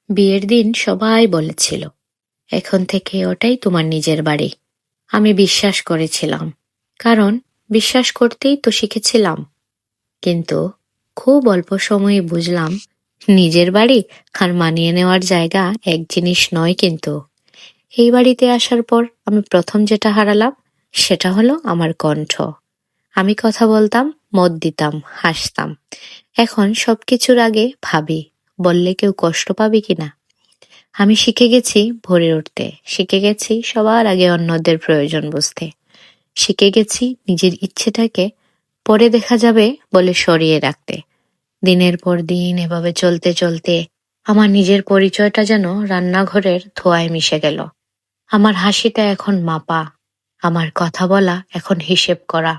বিয়ের দিন সবাই বলেছিল, এখন থেকে ওটাই তোমার নিজের বাড়ি। আমি বিশ্বাস করেছিলাম, কারণ বিশ্বাস করতেই তো শিখেছিলাম। কিন্তু খুব অল্প সময়ে বুঝলাম, নিজের বাড়ি আর মানিয়ে নেওয়ার জায়গা এক জিনিস নয়। কিন্তু এই বাড়িতে আসার পর আমি প্রথম যেটা হারালাম, সেটা হলো আমার কণ্ঠ। আমি কথা বলতাম, মত দিতাম, হাসতাম। এখন সবকিছুর আগে ভাবি, বললে কেউ কষ্ট পাবে কিনা। আমি শিখে গেছি ভরে উঠতে, শিখে গেছি সবার আগে অন্যদের প্রয়োজন বুঝতে, শিখে গেছি নিজের ইচ্ছেটাকে পরে দেখা যাবে বলে সরিয়ে রাখতে। দিনের পর দিন এভাবে চলতে চলতে আমার নিজের পরিচয়টা যেন রান্নাঘরের ধোঁয়ায় মিশে গেল। আমার হাসিটা এখন মাপা, আমার কথা বলা এখন হিসেব করা,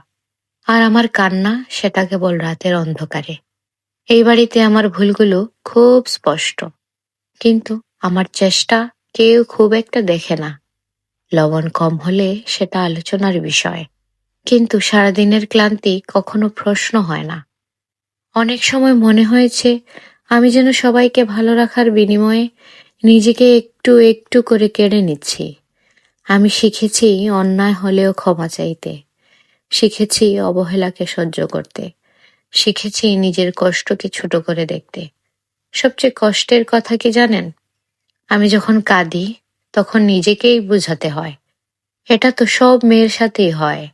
আর আমার কান্না সেটা কেবল রাতের অন্ধকারে। এই বাড়িতে আমার ভুলগুলো খুব স্পষ্ট, কিন্তু আমার চেষ্টা কেউ খুব একটা দেখে না। লবণ কম হলে সেটা আলোচনার বিষয়, কিন্তু সারাদিনের ক্লান্তি কখনো প্রশ্ন হয় না। অনেক সময় মনে হয়েছে আমি যেন সবাইকে ভালো রাখার বিনিময়ে নিজেকে একটু একটু করে কেড়ে নিচ্ছি। আমি শিখেছি অন্যায় হলেও ক্ষমা চাইতে, শিখেছি অবহেলাকে সহ্য করতে, শিখেছি নিজের কষ্টকে ছোট করে দেখতে। সবচেয়ে কষ্টের কথা কি জানেন? আমি যখন কাঁদি, তখন নিজেকেই বোঝাতে হয়, এটা তো সব মেয়ের সাথেই হয়,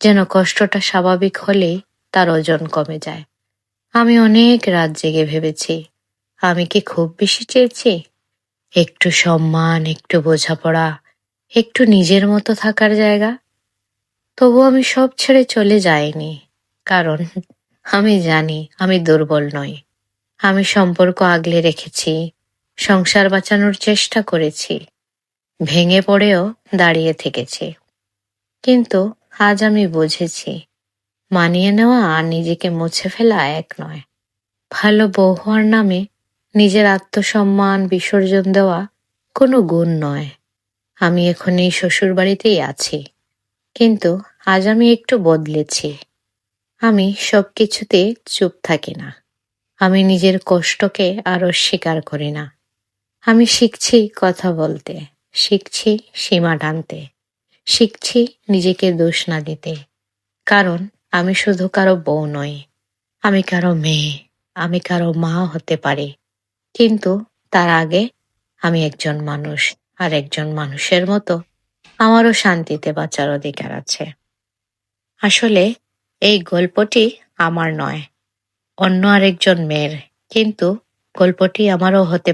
যেন কষ্টটা স্বাভাবিক হলেই তার ওজন কমে যায়। আমি অনেক রাত জেগে ভেবেছি, আমি কি খুব বেশি চেয়েছি? একটু সম্মান, একটু বোঝাপড়া, একটু নিজের মতো থাকার জায়গা। তবু আমি সব ছেড়ে চলে যাইনি, কারণ আমি জানি আমি দুর্বল নই। আমি সম্পর্ক আগলে রেখেছি, সংসার বাঁচানোর চেষ্টা করেছি, ভেঙে পড়েও দাঁড়িয়ে থেকেছি। কিন্তু আজ আমি বুঝেছি, মানিয়ে নেওয়া আর নিজেকে মুছে ফেলা এক নয়। ভালো বউ হওয়ার নামে নিজের আত্মসম্মান বিসর্জন দেওয়া কোনো গুণ নয়। আমি এখন এই শ্বশুর বাড়িতেই আছি, কিন্তু আজ আমি একটু বদলেছি। আমি সবকিছুতে চুপ থাকি না, আমি নিজের কষ্টকে আর অস্বীকার করি না। আমি শিখছি কথা বলতে, শিখছি সীমা টানতে, শিখছি নিজেকে দোষ না দিতে। কারণ আমি শুধু কারো বউ নই, আমি কারো মেয়ে, আমি কারো মা হতে পারি। কিন্তু তার আগে আমি একজন মানুষ, আর একজন মানুষের মতো আমারও শান্তিতে বাঁচার অধিকার আছে। আসলে এই গল্পটি আমার নয়, অন্য আরেকজন মেয়ের, কিন্তু গল্পটি আমারও হতে